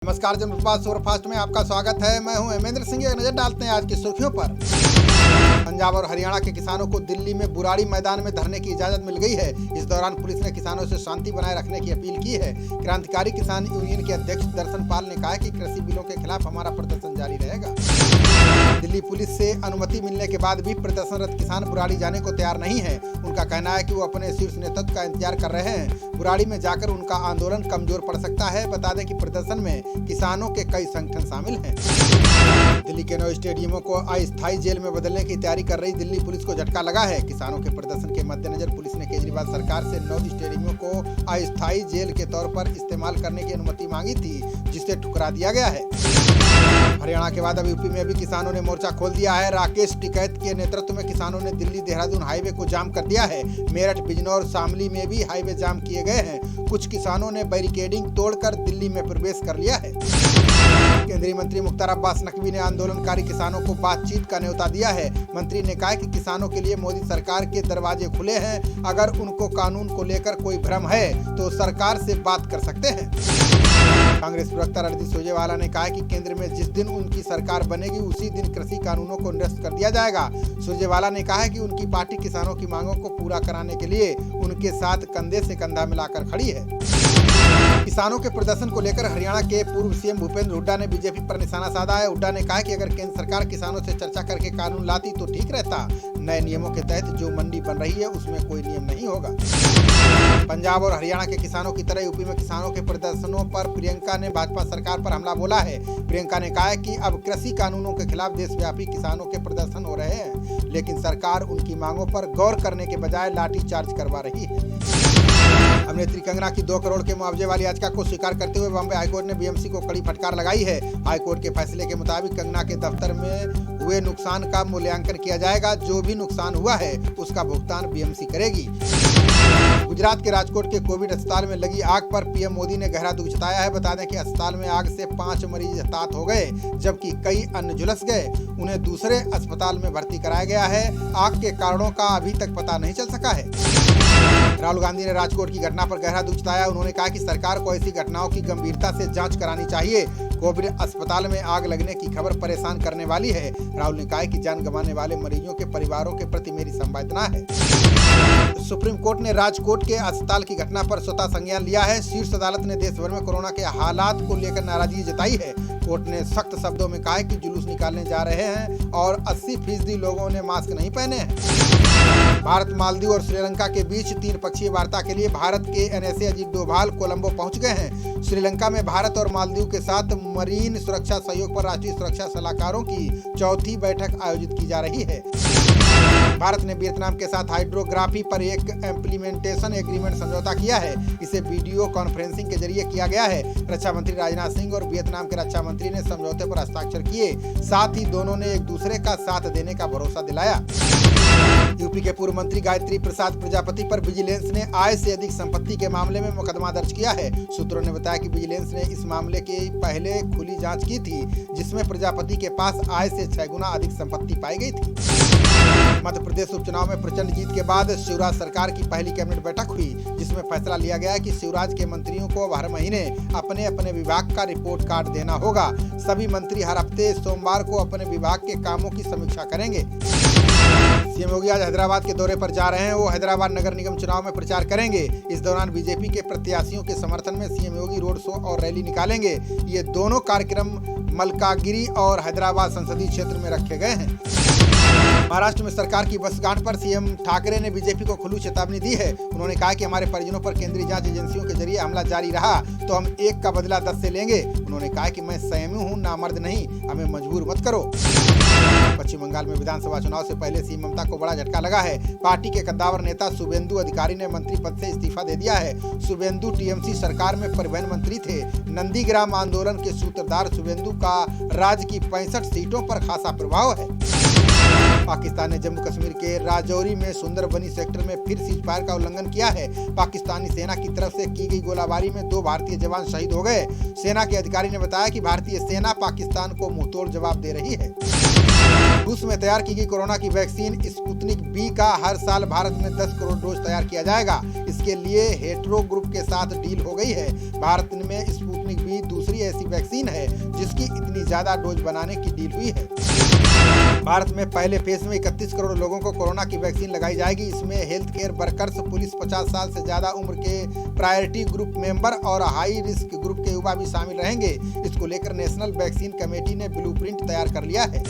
नमस्कार जनप्रवाद सुपरफास्ट में आपका स्वागत है। मैं हूं हेमेंद्र सिंह। एक नजर डालते हैं आज की सुर्खियों पर। पंजाब और हरियाणा के किसानों को दिल्ली में बुराड़ी मैदान में धरने की इजाजत मिल गई है। इस दौरान पुलिस ने किसानों से शांति बनाए रखने की अपील की है। क्रांतिकारी किसान यूनियन के अध्यक्ष दर्शन पाल ने कहा कि कृषि बिलों के खिलाफ हमारा प्रदर्शन जारी रहेगा। दिल्ली पुलिस से अनुमति मिलने के बाद भी प्रदर्शनरत किसान बुराड़ी जाने को तैयार नहीं है। उनका कहना है कि वो अपने शीर्ष नेतृत्व का इंतजार कर रहे हैं। बुराड़ी में जाकर उनका आंदोलन कमजोर पड़ सकता है। बता दें कि प्रदर्शन में किसानों के कई संगठन शामिल हैं। दिल्ली के 9 स्टेडियमों को अस्थायी जेल में बदलने की तैयारी कर रही दिल्ली पुलिस को झटका लगा है। किसानों के प्रदर्शन के मद्देनजर पुलिस ने केजरीवाल सरकार से 9 स्टेडियमों को अस्थायी जेल के तौर पर इस्तेमाल करने की अनुमति मांगी थी, जिसे ठुकरा दिया गया है। हरियाणा के बाद अब यूपी में भी किसानों ने मोर्चा खोल दिया है। राकेश टिकैत के नेतृत्व में किसानों ने दिल्ली देहरादून हाईवे को जाम कर दिया है। मेरठ, बिजनौर, शामली में भी हाईवे जाम किए गए हैं। कुछ किसानों ने बैरिकेडिंग तोड़कर दिल्ली में प्रवेश कर लिया है। केंद्रीय मंत्री मुख्तार अब्बास नकवी ने आंदोलनकारी किसानों को बातचीत का न्योता दिया है। मंत्री ने कहा कि किसानों के लिए मोदी सरकार के दरवाजे खुले हैं। अगर उनको कानून को लेकर कोई भ्रम है तो सरकार से बात कर सकते हैं। कांग्रेस प्रवक्ता रणदीप सुरजेवाला ने कहा कि केंद्र में जिस दिन उनकी सरकार बनेगी उसी दिन कृषि कानूनों को निरस्त कर दिया जाएगा। सुरजेवाला ने कहा कि उनकी पार्टी किसानों की मांगों को पूरा कराने के लिए उनके साथ कंधे से कंधा मिलाकर खड़ी है। किसानों के प्रदर्शन को लेकर हरियाणा के पूर्व सीएम भूपेंद्र हुड्डा ने बीजेपी पर निशाना साधा है। हुड्डा ने कहा कि अगर केंद्र सरकार किसानों से चर्चा करके कानून लाती तो ठीक रहता। नए नियमों के तहत जो मंडी बन रही है उसमें कोई नियम नहीं होगा। पंजाब और हरियाणा के किसानों की तरह यूपी में किसानों के प्रदर्शनों पर प्रियंका ने भाजपा सरकार पर हमला बोला है। प्रियंका ने कहा है कि अब कृषि कानूनों के खिलाफ देशव्यापी किसानों के प्रदर्शन हो रहे हैं, लेकिन सरकार उनकी मांगों पर गौर करने के बजाय लाठीचार्ज करवा रही है। अभिनेत्री कंगना की 2 करोड़ के मुआवजे वाली याचिका को स्वीकार करते हुए बॉम्बे हाईकोर्ट ने बीएमसी को कड़ी फटकार लगाई है। हाईकोर्ट के फैसले के मुताबिक कंगना के दफ्तर में हुए नुकसान का मूल्यांकन किया जाएगा। जो भी नुकसान हुआ है उसका भुगतान बीएमसी करेगी। गुजरात के राजकोट के कोविड अस्पताल में लगी आग पर पीएम मोदी ने गहरा दुख जताया है। बता दें कि अस्पताल में आग से 5 मरीज हताहत हो गए, जबकि कई अन्य झुलस गए। उन्हें दूसरे अस्पताल में भर्ती कराया गया है। आग के कारणों का अभी तक पता नहीं चल सका है। राहुल गांधी ने राजकोट की घटना पर गहरा दुख जताया। उन्होंने कहा कि सरकार को ऐसी घटनाओं की गंभीरता से जांच करानी चाहिए। कोविड अस्पताल में आग लगने की खबर परेशान करने वाली है। राहुल ने कहा कि जान गंवाने वाले मरीजों के परिवारों के प्रति मेरी संवेदना है। सुप्रीम कोर्ट ने राजकोट के अस्पताल की घटना पर स्वतः संज्ञान लिया है। शीर्ष अदालत ने देश भर में कोरोना के हालात को लेकर नाराजगी जताई है। कोर्ट ने सख्त शब्दों में कहा कि जुलूस निकालने जा रहे हैं और 80% लोगों ने मास्क नहीं पहने हैं। भारत, मालदीव और श्रीलंका के बीच 3 पक्षीय वार्ता के लिए भारत के एनएसए अजीत डोभाल कोलंबो पहुंच गए हैं। श्रीलंका में भारत और मालदीव के साथ मरीन सुरक्षा सहयोग पर राष्ट्रीय सुरक्षा सलाहकारों की 4थी बैठक आयोजित की जा रही है। भारत ने वियतनाम के साथ हाइड्रोग्राफी पर एक इम्प्लीमेंटेशन एग्रीमेंट समझौता किया है। इसे वीडियो कॉन्फ्रेंसिंग के जरिए किया गया है। रक्षा मंत्री राजनाथ सिंह और वियतनाम के रक्षा मंत्री ने समझौते पर हस्ताक्षर किए। साथ ही दोनों ने एक दूसरे का साथ देने का भरोसा दिलाया। यूपी के पूर्व मंत्री गायत्री प्रसाद प्रजापति पर विजिलेंस ने आय से अधिक संपत्ति के मामले में मुकदमा दर्ज किया है। सूत्रों ने बताया कि विजिलेंस ने इस मामले की पहले खुली जांच की थी, जिसमें प्रजापति के पास आय से 6 गुना अधिक संपत्ति पाई गई थी। मध्य प्रदेश उपचुनाव में प्रचंड जीत के बाद शिवराज सरकार की पहली कैबिनेट बैठक हुई, जिसमें फैसला लिया गया कि शिवराज के मंत्रियों को हर महीने अपने अपने विभाग का रिपोर्ट कार्ड देना होगा। सभी मंत्री हर हफ्ते सोमवार को अपने विभाग के कामों की समीक्षा करेंगे। सीएम योगी आज हैदराबाद के दौरे पर जा रहे हैं। वो हैदराबाद नगर निगम चुनाव में प्रचार करेंगे। इस दौरान बीजेपी के प्रत्याशियों के समर्थन में सीएम योगी रोड शो और रैली निकालेंगे। ये दोनों कार्यक्रम मलकागिरी और हैदराबाद संसदीय क्षेत्र में रखे गए हैं। महाराष्ट्र में सरकार की वर्षगांठ पर सीएम ठाकरे ने बीजेपी को खुली चेतावनी दी है। उन्होंने कहा कि हमारे परिजनों पर केंद्रीय जांच एजेंसियों के जरिए हमला जारी रहा तो हम 1 का बदला 10 से लेंगे। उन्होंने कहा कि मैं संयमी हूं, नामर्द नहीं, हमें मजबूर मत करो। पश्चिम बंगाल में विधानसभा चुनाव से पहले सीएम ममता को बड़ा झटका लगा है। पार्टी के कद्दावर नेता शुभेंदु अधिकारी ने मंत्री पद से इस्तीफा दे दिया है। शुभेंदु टीएमसी सरकार में परिवहन मंत्री थे। नंदीग्राम आंदोलन के सूत्रधार शुभेंदु का राज्य की 65 सीटों पर खासा प्रभाव है। पाकिस्तान ने जम्मू कश्मीर के राजौरी में सुंदरबनी सेक्टर में फिर सीज फायर का उल्लंघन किया है। पाकिस्तानी सेना की तरफ से की गई गोलाबारी में 2 भारतीय जवान शहीद हो गए। सेना के अधिकारी ने बताया कि भारतीय सेना पाकिस्तान को मुंहतोड़ जवाब दे रही है। रूस में तैयार की गई कोरोना की वैक्सीन स्पुतनिक बी का हर साल भारत में 10 करोड़ डोज तैयार किया जाएगा। इसके लिए हेटेरो ग्रुप के साथ डील हो गई है। भारत में स्पुतनिक बी दूसरे दूसरी ऐसी वैक्सीन है जिसकी इतनी ज्यादा डोज बनाने की डील हुई है। भारत में पहले फेज में 31 करोड़ लोगों को कोरोना की वैक्सीन लगाई जाएगी। इसमें हेल्थ केयर वर्कर्स, पुलिस, 50 साल से ज्यादा उम्र के प्रायोरिटी ग्रुप मेंबर और हाई रिस्क ग्रुप के युवा भी शामिल रहेंगे। इसको लेकर नेशनल वैक्सीन कमेटी ने ब्लूप्रिंट तैयार कर लिया है।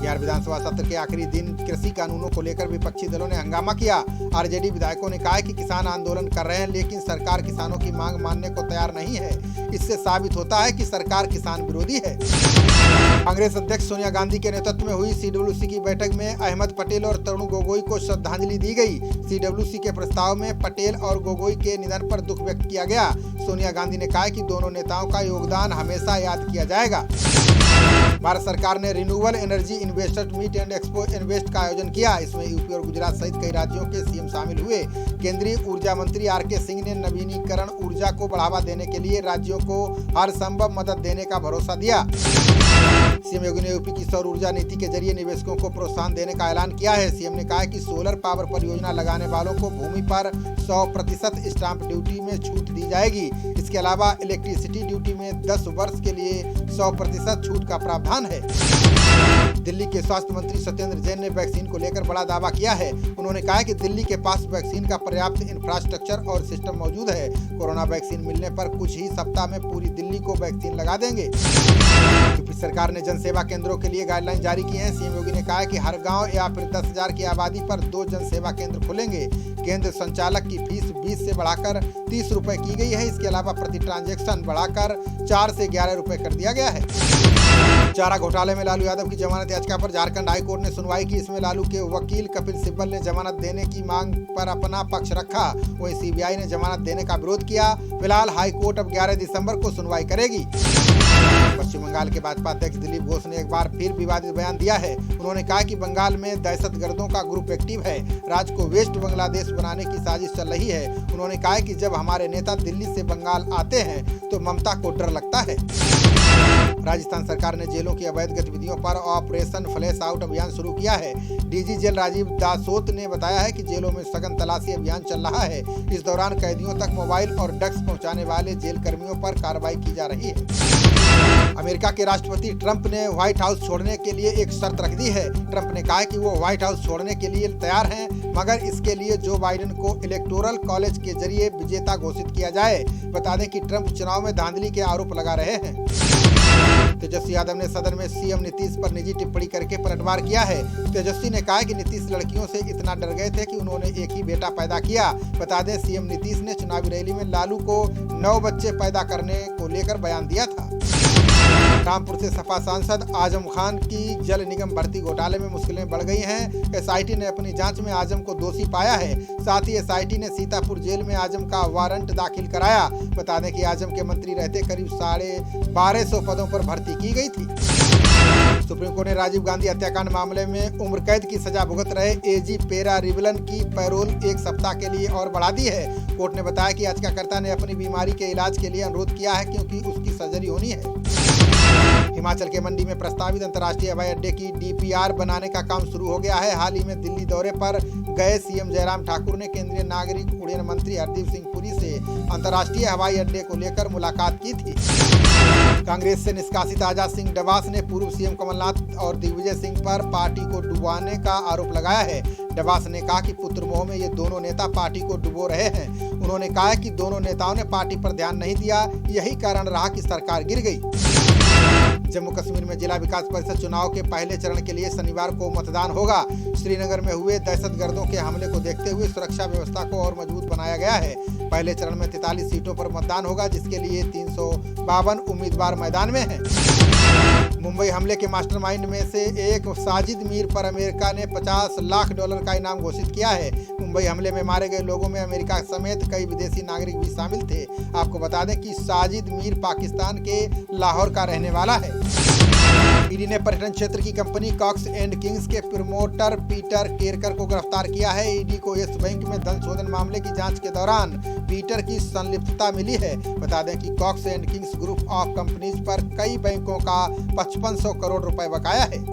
बिहार विधानसभा सत्र के आखिरी दिन कृषि कानूनों को लेकर विपक्षी दलों ने हंगामा किया। आरजेडी विधायकों ने कहा है कि किसान आंदोलन कर रहे हैं, लेकिन सरकार किसानों की मांग मानने को तैयार नहीं है। इससे साबित होता है कि सरकार किसान विरोधी है। कांग्रेस अध्यक्ष सोनिया गांधी के नेतृत्व में हुई सीडब्ल्यूसी की बैठक में अहमद पटेल और तरुण गोगोई को श्रद्धांजलि दी गई। सीडब्ल्यूसी के प्रस्ताव में पटेल और गोगोई के निधन पर दुख व्यक्त किया गया। सोनिया गांधी ने कहा कि दोनों नेताओं का योगदान हमेशा याद किया जाएगा। भारत सरकार ने renewable energy investors meet and expo invest का आयोजन किया। इसमें यूपी और गुजरात सहित कई राज्यों के सीएम शामिल हुए। केंद्रीय ऊर्जा मंत्री आरके सिंह ने नवीनीकरण ऊर्जा को बढ़ावा देने के लिए राज्यों को हर संभव मदद देने का भरोसा दिया। सीएम योगी ने यूपी की सौर ऊर्जा नीति के जरिए निवेशकों को प्रोत्साहन देने का ऐलान किया है। सीएम ने कहा कि सोलर पावर परियोजना लगाने वालों को भूमि पर 100% स्टाम्प ड्यूटी में छूट दी जाएगी। इसके अलावा इलेक्ट्रिसिटी ड्यूटी में 10 वर्ष के लिए 100% छूट का प्रावधान है। दिल्ली के स्वास्थ्य मंत्री सत्येंद्र जैन ने वैक्सीन को लेकर बड़ा दावा किया है। उन्होंने कहा कि दिल्ली के पास वैक्सीन का पर्याप्त इंफ्रास्ट्रक्चर और सिस्टम मौजूद है। कोरोना वैक्सीन मिलने पर कुछ ही सप्ताह में पूरी दिल्ली को वैक्सीन लगा देंगे। यूपी सरकार ने जनसेवा केंद्रों के लिए गाइडलाइन जारी की है। सीएम योगी ने कहा कि हर गांव या फिर 10,000 की आबादी पर 2 जनसेवा केंद्र खुलेंगे। केंद्र संचालक की फीस 20 से बढ़ाकर 30 रुपए की गई है। इसके अलावा प्रति ट्रांजैक्शन बढ़ाकर 4 से 11 रुपए कर दिया गया है। चारा घोटाले में लालू यादव की जमानत याचिका पर झारखंड हाई कोर्ट ने सुनवाई की। इसमें लालू के वकील कपिल सिब्बल ने जमानत देने की मांग पर अपना पक्ष रखा। वहीं सीबीआई ने जमानत देने का विरोध किया। फिलहाल हाई कोर्ट अब 11 दिसंबर को सुनवाई करेगी। पश्चिम बंगाल के भाजपा अध्यक्ष दिलीप घोष ने एक बार फिर विवादित बयान दिया है। उन्होंने कहा कि बंगाल में दहशतगर्दों का ग्रुप एक्टिव है। राज्य को वेस्ट बांग्लादेश बनाने की साजिश चल रही है। उन्होंने कहा कि जब हमारे नेता दिल्ली से बंगाल आते हैं तो ममता को डर लगता है। राजस्थान सरकार ने जेलों की अवैध गतिविधियों पर ऑपरेशन फ्लैश आउट अभियान शुरू किया है। डीजी जेल राजीव दासोत ने बताया है कि जेलों में सघन तलाशी अभियान चल रहा है। इस दौरान कैदियों तक मोबाइल और ड्रग्स पहुंचाने वाले जेल कर्मियों पर कार्रवाई की जा रही है। अमेरिका के राष्ट्रपति ट्रंप ने व्हाइट हाउस छोड़ने के लिए एक शर्त रख दी है। ट्रंप ने कहा कि वो व्हाइट हाउस छोड़ने के लिए तैयार हैं, मगर इसके लिए जो बाइडेन को इलेक्टोरल कॉलेज के जरिए विजेता घोषित किया जाए। बता दें कि ट्रंप चुनाव में धांधली के आरोप लगा रहे हैं। तेजस्वी यादव ने सदन में सीएम नीतीश पर निजी टिप्पणी करके पलटवार किया है। तेजस्वी ने कहा कि नीतीश लड़कियों से इतना डर गए थे कि उन्होंने एक ही बेटा पैदा किया। बता दें सीएम नीतीश ने चुनावी रैली में लालू को 9 बच्चे पैदा करने को लेकर बयान दिया था। रामपुर से सपा सांसद आजम खान की जल निगम भर्ती घोटाले में मुश्किलें बढ़ गई हैं। एसआईटी ने अपनी जांच में आजम को दोषी पाया है। साथ ही एसआईटी ने सीतापुर जेल में आजम का वारंट दाखिल कराया। बता दें कि आजम के मंत्री रहते करीब 1250 पदों पर भर्ती की गई थी। सुप्रीम कोर्ट ने राजीव गांधी हत्याकांड मामले में उम्र कैद की सजा भुगत रहे एजी पेरा रिवलन की पैरोल 1 सप्ताह के लिए और बढ़ा दी है। कोर्ट ने बताया कि याचिकाकर्ता ने अपनी बीमारी के इलाज के लिए अनुरोध किया है, क्योंकि उसकी सर्जरी होनी है। हिमाचल के मंडी में प्रस्तावित अंतर्राष्ट्रीय हवाई अड्डे की डीपीआर बनाने का काम शुरू हो गया है। हाल ही में दिल्ली दौरे पर गए सीएम जयराम ठाकुर ने केंद्रीय नागरिक उड्डयन मंत्री हरदीप सिंह पुरी से अंतर्राष्ट्रीय हवाई अड्डे को लेकर मुलाकात की थी। कांग्रेस से निष्कासित आजाद सिंह डबास ने पूर्व सीएम कमलनाथ और दिग्विजय सिंह पर पार्टी को डुबाने का आरोप लगाया है। डबास ने कहा कि पुत्र मोह में ये दोनों नेता पार्टी को डुबो रहे हैं। उन्होंने कहा कि दोनों नेताओं ने पार्टी पर ध्यान नहीं दिया, यही कारण रहा कि सरकार गिर गई। जम्मू कश्मीर में जिला विकास परिषद चुनाव के पहले चरण के लिए शनिवार को मतदान होगा। श्रीनगर में हुए दहशतगर्दों के हमले को देखते हुए सुरक्षा व्यवस्था को और मजबूत बनाया गया है। पहले चरण में 43 सीटों पर मतदान होगा, जिसके लिए 352 उम्मीदवार मैदान में हैं। मुंबई हमले के मास्टरमाइंड में से एक साजिद मीर पर अमेरिका ने $50 लाख का इनाम घोषित किया है। मुंबई हमले में मारे गए लोगों में अमेरिका समेत कई विदेशी नागरिक भी शामिल थे। आपको बता दें कि साजिद मीर पाकिस्तान के लाहौर का रहने वाला है। ईडी ने पर्यटन क्षेत्र की कंपनी कॉक्स एंड किंग्स के प्रमोटर पीटर केरकर को गिरफ्तार किया है। ईडी को यस बैंक में धन शोधन मामले की जांच के दौरान पीटर की संलिप्तता मिली है। बता दें कि Cox and Kings group of companies पर कई बैंकों का 5500 करोड़ रुपए बकाया है।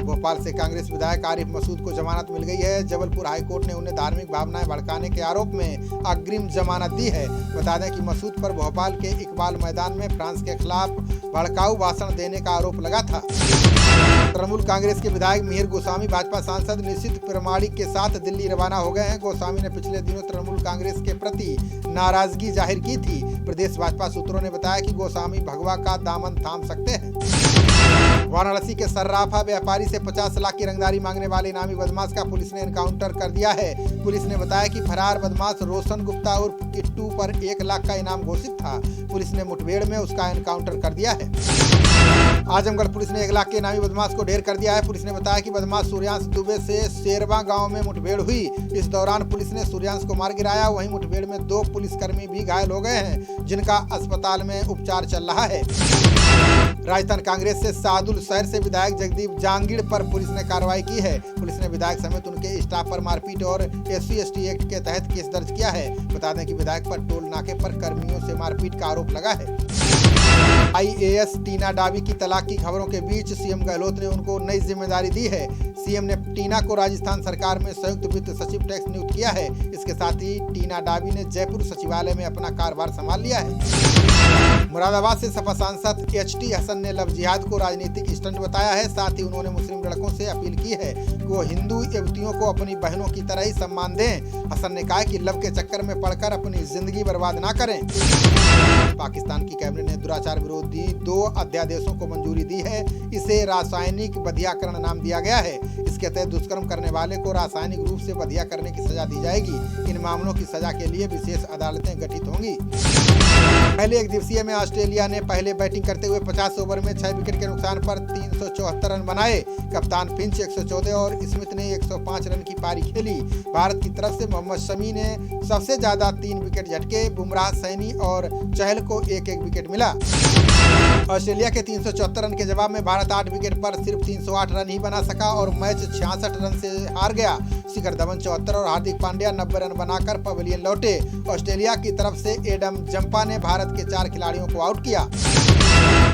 भोपाल से कांग्रेस विधायक आरिफ मसूद को जमानत मिल गई है। जबलपुर हाईकोर्ट ने उन्हें धार्मिक भावनाएं भड़काने के आरोप में अग्रिम जमानत दी है। बता दें कि मसूद पर भोपाल के इकबाल मैदान में फ्रांस के खिलाफ भड़काऊ भाषण देने का आरोप लगा था। तृणमूल कांग्रेस के विधायक मिहिर गोस्वामी भाजपा सांसद निशित प्रमाणिक के साथ दिल्ली रवाना हो गए हैं। गोस्वामी ने पिछले दिनों तृणमूल कांग्रेस के प्रति नाराजगी जाहिर की थी। प्रदेश भाजपा सूत्रों ने बताया कि गोस्वामी भगवा का दामन थाम सकते हैं। वाराणसी के सर्राफा व्यापारी से 50 लाख की रंगदारी मांगने वाले इनामी बदमाश का पुलिस ने एनकाउंटर कर दिया है। पुलिस ने बताया कि फरार बदमाश रोशन गुप्ता उर्फ किट्टू पर 1 लाख का इनाम घोषित था। पुलिस ने मुठभेड़ में उसका एनकाउंटर कर दिया है। आजमगढ़ पुलिस ने 1 लाख के इनामी बदमाश को ढेर कर दिया है। पुलिस ने बताया कि बदमाश सूर्यांश दुबे से शेरवा गांव में मुठभेड़ हुई। इस दौरान पुलिस ने सूर्यांश को मार गिराया। वहीं मुठभेड़ में 2 पुलिसकर्मी भी घायल हो गए हैं, जिनका अस्पताल में उपचार चल रहा है। राजस्थान कांग्रेस से सादुल शहर से विधायक जगदीप जांगीड़ पर पुलिस ने कार्रवाई की है। पुलिस ने विधायक समेत उनके स्टाफ पर मारपीट और SC/ST एक्ट के तहत केस दर्ज किया है। बता दें कि विधायक पर टोल नाके पर कर्मियों से मारपीट का आरोप लगा है। IAS टीना डाबी की तलाक की खबरों के बीच सीएम गहलोत ने उनको नई जिम्मेदारी दी है। सीएम ने टीना को राजस्थान सरकार में संयुक्त वित्त सचिव टैक्स नियुक्त किया है। इसके साथ ही टीना डाबी ने जयपुर सचिवालय में अपना कार्यभार संभाल लिया है। मुरादाबाद से सपा सांसद HT हसन ने लव जिहाद को राजनीतिक स्टंट बताया है। साथ ही उन्होंने मुस्लिम लड़कों से अपील की है कि वो हिंदू युवतियों को अपनी बहनों की तरह ही सम्मान दें। हसन ने कहा कि लव के चक्कर में पड़कर अपनी जिंदगी बर्बाद ना करें। पाकिस्तान की कैबिनेट ने दुराचार विरोधी 2 अध्यादेशों को मंजूरी दी है। इसे रासायनिक बधियाकरण नाम दिया गया है। इसके तहत दुष्कर्म करने वाले को रासायनिक रूप से बधिया करने की सजा दी जाएगी। इन मामलों की सजा के लिए विशेष अदालतें गठित होंगी। पहले एक दिवसीय में ऑस्ट्रेलिया ने पहले बैटिंग करते हुए 50 ओवर में 6 विकेट के नुकसान पर 374 रन बनाए। कप्तान फिंच 114 और स्मिथ ने 105 रन की पारी खेली। भारत की तरफ से मोहम्मद शमी ने सबसे ज्यादा 3 विकेट झटके। बुमराह, सैनी और चहल को 1-1 विकेट मिला। ऑस्ट्रेलिया के 374 रन के जवाब में भारत 8 विकेट पर सिर्फ 308 रन ही बना सका और मैच 66 रन से हार गया। शिखर धवन 74 और हार्दिक पांड्या 90 रन बनाकर पवेलियन लौटे। ऑस्ट्रेलिया की तरफ से एडम जंपा ने भारत के 4 खिलाड़ियों को आउट किया।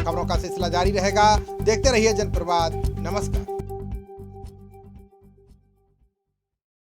खबरों का सिलसिला जारी रहेगा। देखते रहिए जनप्रवाद। नमस्कार।